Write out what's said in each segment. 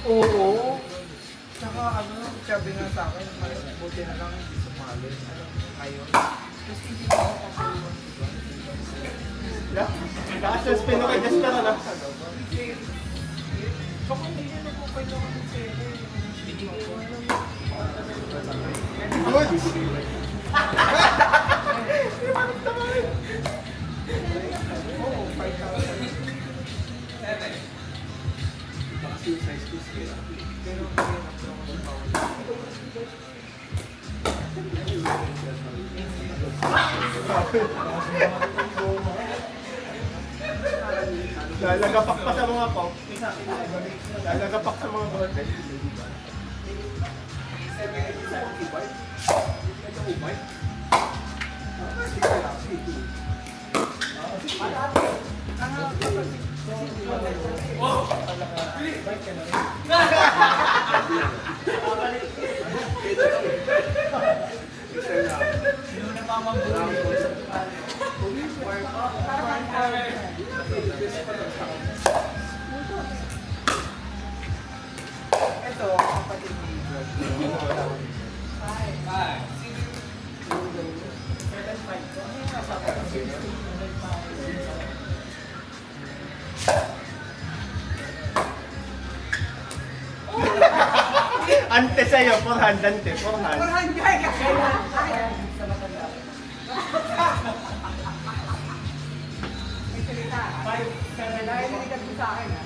Oo. Saka sabi nga sa akin, buti na lang hindi sumali. Ngayon. Kasi hindi ko ako kapuluan. Naka-suspend ako, just ka na lang. Baka hindi nyo nagpapay lang ako sa ere. Hindi ko alam. Good! Oo, 5,000. Suicide ko sila. Pero kaya na po ako sa Lalagapak pa sa mga pop. Lalagapak sa mga bote. ito, kapatid ni Brad. 7.5 ko. Ano yung kasama ko? Ante sa'yo, 400 ante, 400. 400 kailan? Sa matanda. May salita. 5, 7, dahil nilikat mo sa akin, ha?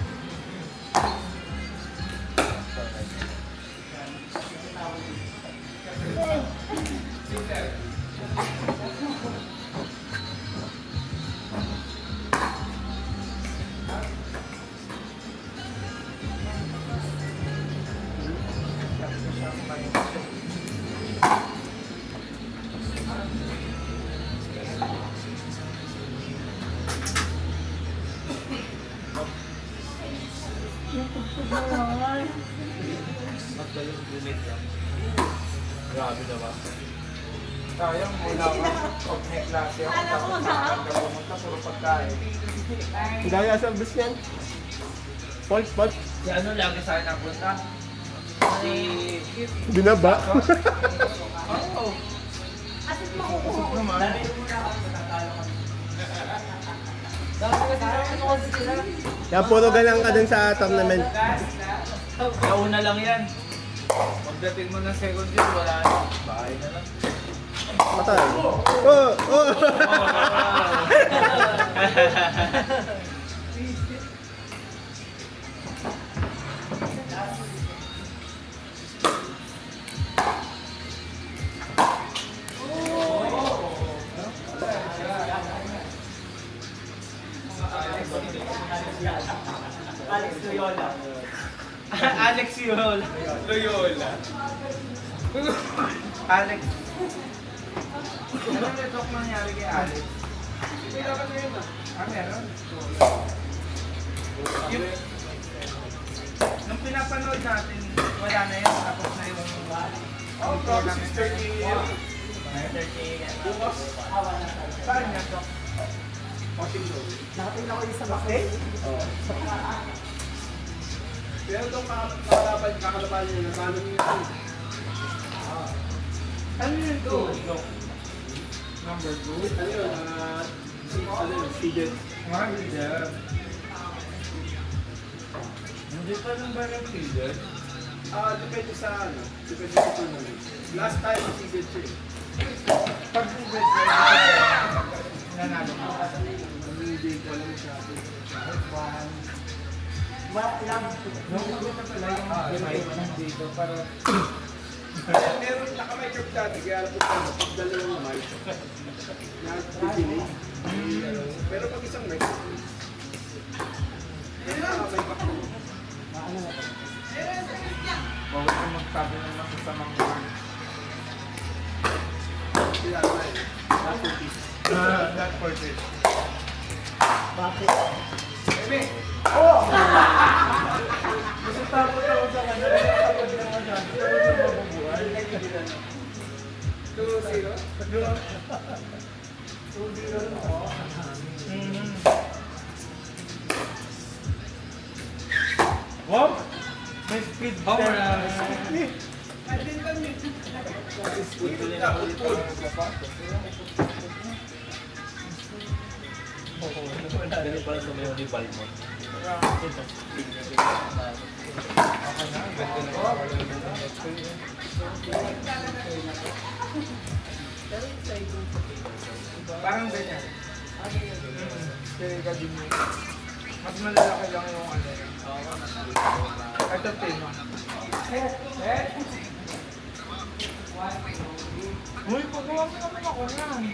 Grabe na ba? Sayang, wala ka. May klase ako. Tapos nakakanda pumunta, puro pagkain. Gaya sa bus yan. Paul. Si ano lagi sa akin napunta? Si... Binaba. Oo. Asit makukuha ko naman. Kaya puro galang ka dun sa tournament. Kauna lang yan. Pagdating mo ng second year, wala na. Bahay na lang. Matay. Oh! Alex Loyola. Alex Loyola. Loyola. Alex. Ano yung talk nangyari kay Alex? May dapat na yun, meron? Yung, nung pinapanood natin, wala na yun. Tapos na yung... Oh, promise is 30 years. Bukas. Saan niya to? Washington. Nakatingin ako yung sa bakit? Oo. Pero itong kakalaban niya, natalo niya yun. Ano yun to? Number 2. Ano yun? Ano yun? Seeded. Marvel. Hindi pa nang ba ng seeded? Depende sa ano. Depende sa tournament. Last time, seeded siya eh. Pag seeded, nanalo mo. Hindi ko alam siya. Ilang na pala yung five dito para... Meron naka-micro dati, kaya alam ko paano. Pag dalawang mic, na-delay. Pero pag isang mic, naka-mic ako. Bawal kang magsabi ng masasamang word. for this. Bakit? Eme! Gusto tapos ako sa kanya. Nakakapag na masyado. Pero sa mabubuhay. 2-0? 2-0 na ako. Wow! May speed. Homer, Ulit na, utpod. Ganun pala sa may rival mo. Parang ganyan. Kaya gagawin mo. Mas malalaki lang yung ano yun. Ito pino. Uy, pagawa mo naman ako yan.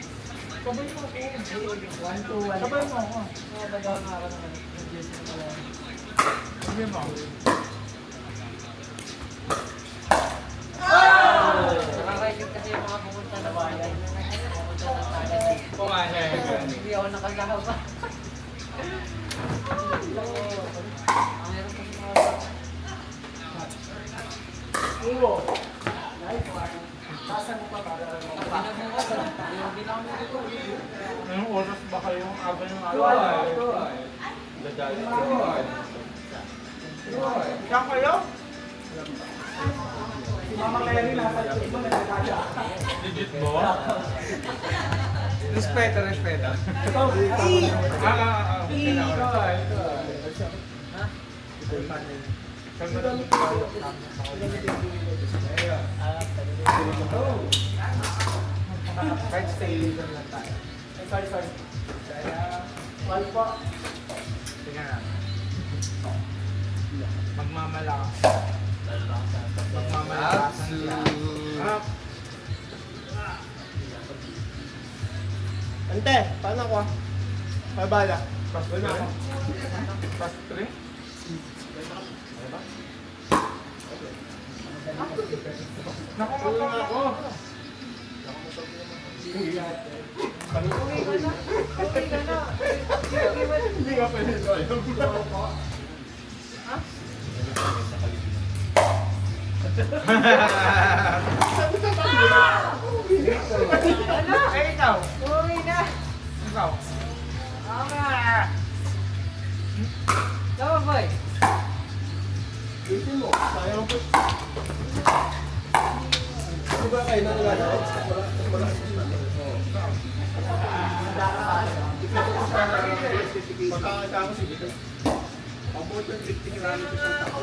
Sabay mo ako. 1-2-1. Sabay mo ako. Nagawa nga ako ng ano. Yes, wala. Sige mo. Nakakaisip kasi yung mga pumunta na bayan. Pumunta ng talag. Kumahe. Hindi ako nakasama. Ang hirap kasi mga Ulo. Nice one. Tasan mo pa para pinabukas. Yung binamo ko. Anong oras ba kayong aga ng Saan kayo? Si Mama Mary nasa likod mo nagkakaya. Legit mo? Respeto. Ito. Kahit stay legal lang tayo. Sorry. Wal po. Sige na. Magmamalakas. Magmamalakasan siya. Ante, paano ako? Pabala. Fast Wala ako. Fast 3? Naku, Wala ako. Hindi ka pwede ito. Eh, ikaw. Uy na! Ikaw. Tama boy! Bitin mo. Sayang po. Ano ba kayo nangyayari? Wala. Pagkakita ko si Bitin. Pabuto yung 15 rally ko sa tako.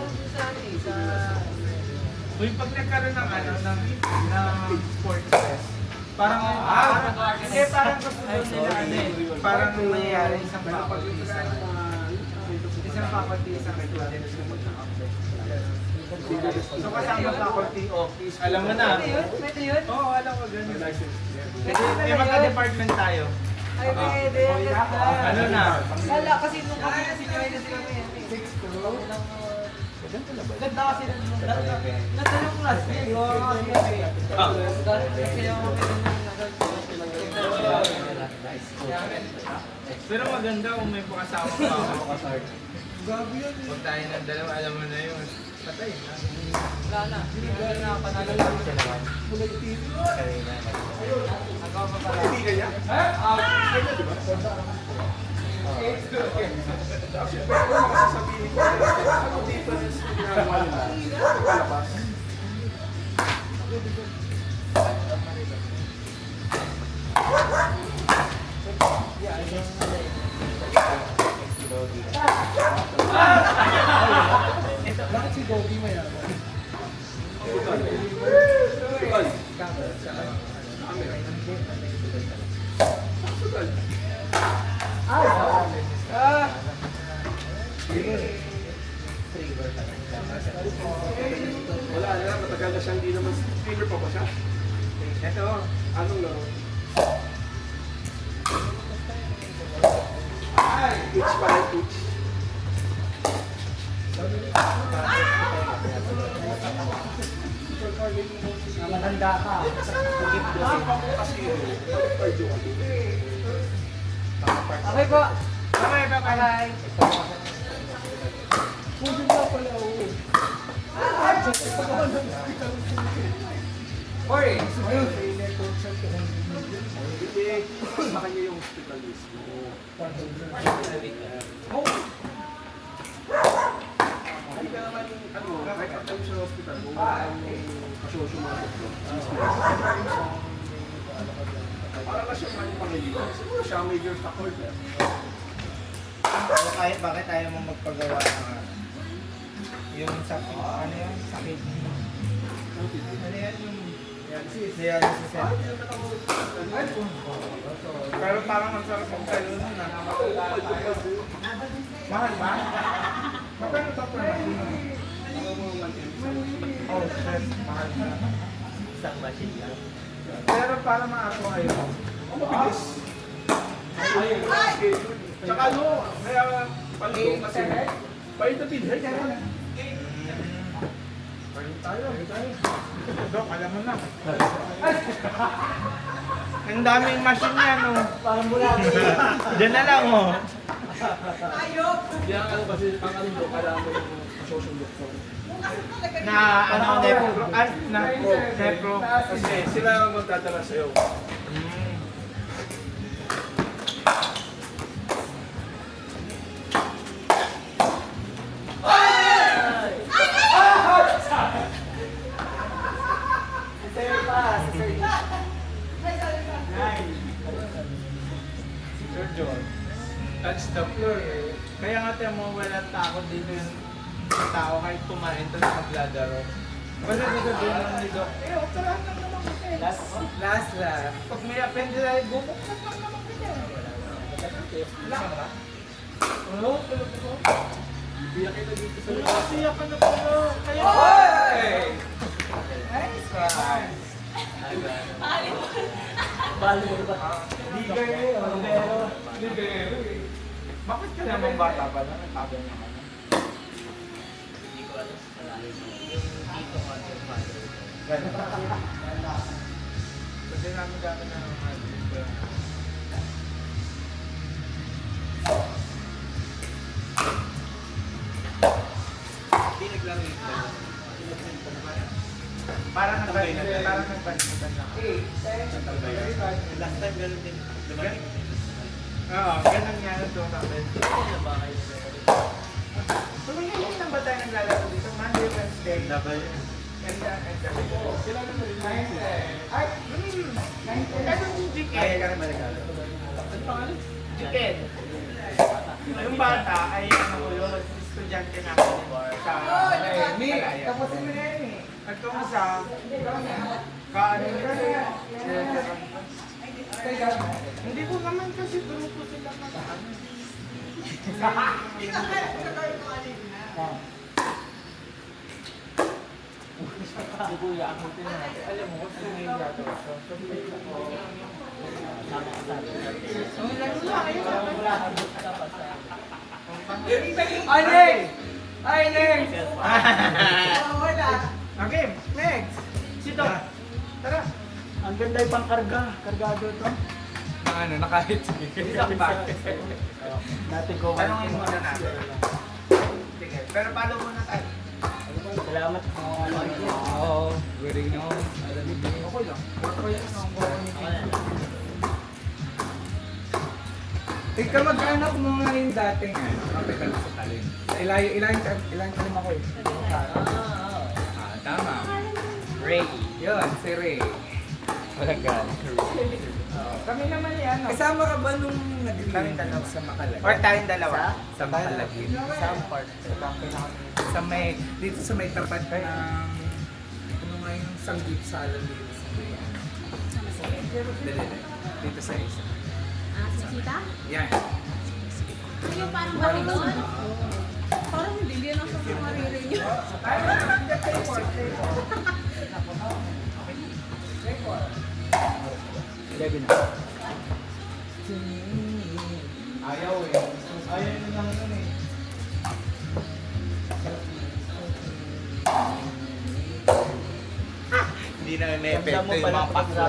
Uy, pag nagkaroon ng sports fest, parang hindi, parang gusto nila parang nangyayari isang papatisan. Isang papatisan kay Claudine na magkakape. So kasama faculty office. Alam mo na. Pwede yun? Oo, alam ko ganun. Kasi may magka-department tayo. Ay, pwede. Ano na? Wala, kasi nung kami na si Joy na sila may 6-2. Ganda kasi nagdalong class niya. Di ba mga kasi yung mga Pero maganda kung may pakasama ka. Gabi yan. Huwag tayo ng dalawa, alam mo na yun. Patay na. wala na. Wala na, panalo lang. Nagawa pa pala. Hindi kanya? Pero makasasabihin ko, ano difference yung ginagawa nila? Palabas. Bakit si Gogi mayaman? Sugal. Sugal. Wala na, matagal na siya, hindi naman streamer pa ba siya? Ito. Anong laro? Twitch pa rin, Twitch. Matanda ka. Nakapa ko kasi yun. Cardio ka. Okay po. Okay, bye-bye. Pwede nga pala ako. Oy, Hindi, sa kanya yung hospital mismo. Hindi ka naman, kahit ang time sa hospital, kung ang kasosyo mga doktor. Para na siya mga pangiliwan. Siguro siya ang major stockholder. so, kahit bakit tayo mong magpagawa ng yung sakit, ano yan? Sakit. Ano yan yung dialysis yan? Pero parang ang sarap ang kayo nun na. Mahal ba? Magkano ba per machine? Oh, shit. Mahal na. Isang machine lang. Pero para maato kayo. Ang mabilis. Ayun, schedule. Tsaka ano, kaya palito kasi paitapid. Tayo. Dok, alam mo na. Ang daming machine yan, oh. Parang bulati. Diyan na lang, oh. Kaya ano kasi, ang ano doon, kailangan mo yung kasosyo doktor. Na, ano, nepro. Kasi sila ang magdadala sa'yo. Sir pa. Sir. Sir John. Touch the floor, eh. Kaya nga tayo mo walang takot dito yung tao kahit kumain tapos maglalaro. Kasi sasabihin lang ni Doc, operahan lang naman kasi. Last. Pag may appendicitis, bubuksan lang naman kasi. Wala ka ba? Oo, tulog ko. Biyak kita dito sa Siyak ka na pala. Kaya Hey! Nice one. Balo ba? Ligar eh, pero... Ligero eh. Bakit ka naman bata pa na? Nagtagal na ka na. Hindi ko alam sa lahi. Hindi ko understand. Ganun. Kasi namin dami na ng mga dito. Hindi naglaro yung dalawa. Parang nagbalimutan lang ako. Last time ganun din. Dumating. Oo, ganun nga na ito kami. Ano ba kayo? Tumingin lang ba tayo naglalaro dito? Monday, Wednesday. Dapat And sila na rin. Ay, Kasi si Jiken. kaya ka rin maligalo. Ano pangalan? Jiken. Yung bata ay ano ko yun, estudyante namin sa Malaya. Tapusin mo na yan eh. Nagtungo sa kaano yun. Hindi ko naman kasi turo ko sila ng ano. Kuya, ako natin. Alam mo, gusto mo yung gato. Ay, Neng! Ay, Neng! Okay, next! Sito! Tara! Ang ganda yung pangkarga. Kargado ito. Ano, nakahit sige. Dati ko. Tanungin muna natin. Sige, pero follow muna tayo. Salamat. Oo, very no. Okay lang. Ako yan ang ikaw mag-anak mo nga yung dating kapital sa talin. Ilang talim ako eh. Tama. Ray. Yun, si Ray. Walang galing. Kami naman yan. Kasama ka ba nung Kaming dalawa. sa Makalagay? Or tayong dalawa. Sa Makalagay. Some part. Sa may, dito sa may tapat ng, ano nga yung sanggip sala dito sa may, dito sa isa. Si Sita? Yan. Yung parang bahay doon? Parang hindi yan ang sa maririnig niyo. Ayaw eh. Ayaw nyo lang nun eh. Hindi na may epekto yung mga pakla.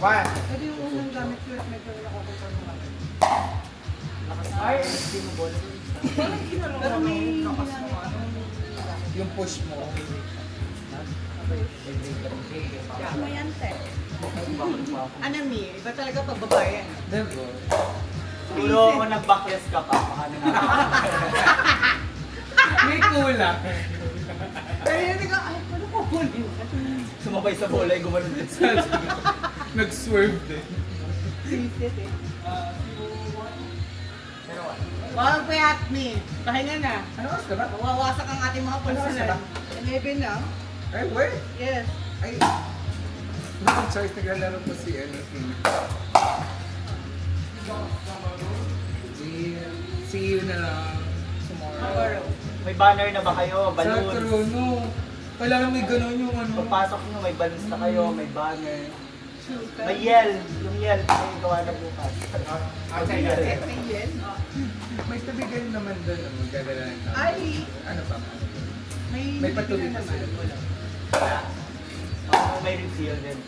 One. Ito yung unang gamit ko at medyo nakakita ng ano. Ay, hindi mo bola. Pero may ginamit ako. Yung push mo. Mayante. Ano mi? Iba talaga pag babae yan. Diba? Siguro kung nag-backless ka pa, baka na May kulang. Pero yun, ay, paano ko kunin? sumabay sa bola, gumanon din. Nag-swerve din. Sisit eh. Wag payat mi. Pahinga na. Ano oras ka ba? Mawawasak ang ating mga personal. 11 na. Ay, wait. Yes. Ay, no choice, naglalaro po si ano. See you na lang tomorrow. May banner na ba kayo? Sa Balloons? Trono. Kailangan may gano'n yung ano. Pagpasok nyo, may balloons na kayo, may banner. May yell. Yung yell, may gawa na bukas. May tabigan naman doon. Magdadala ng tao. Ay, Ano pa? may May patuloy na pa sila. May refill din.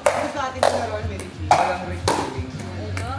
Ano sa ating naroon, may review. Walang request.